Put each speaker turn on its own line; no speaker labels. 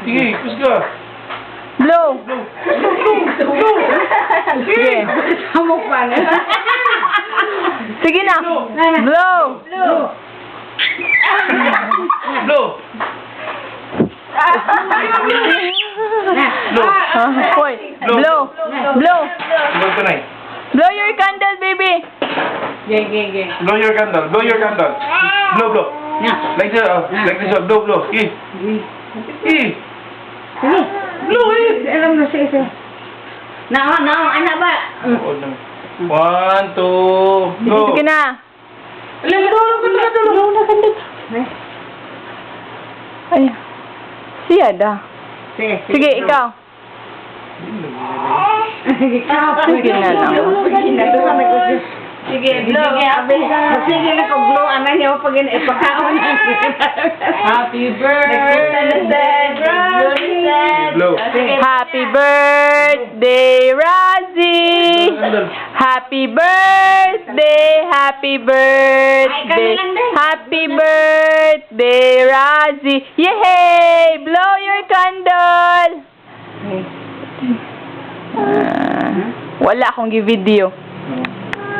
Sige, push ka.
Blow.
Blow. Blow.
Sige.
Hamok pa na.
Sige na. Blow.
Blow. Blow.
Hoy. Blow. Blow.
Blow tonight.
Blow your candle, baby.
Ge.
Blow your candle. Blow your candle. Blow, blow. Like this, like this. Blow, blow. Eh. Eh.
Sige.
Blow eh.
Alam mo, sige. Anak ba?
Oo naman. 1, 2, go.
Sige na.
Alam mo, blow na candle.
Ay. Siya da. Sige, ikaw. Sige na lang.
Sige, blow. Sige na kung blow, anak niya pag ipakaon. Happy birthday,
Blow.
Happy birthday, Razi. Happy birthday, happy birthday. Happy birthday, Razi. Yay! Blow your candle. Wala akong gi-video.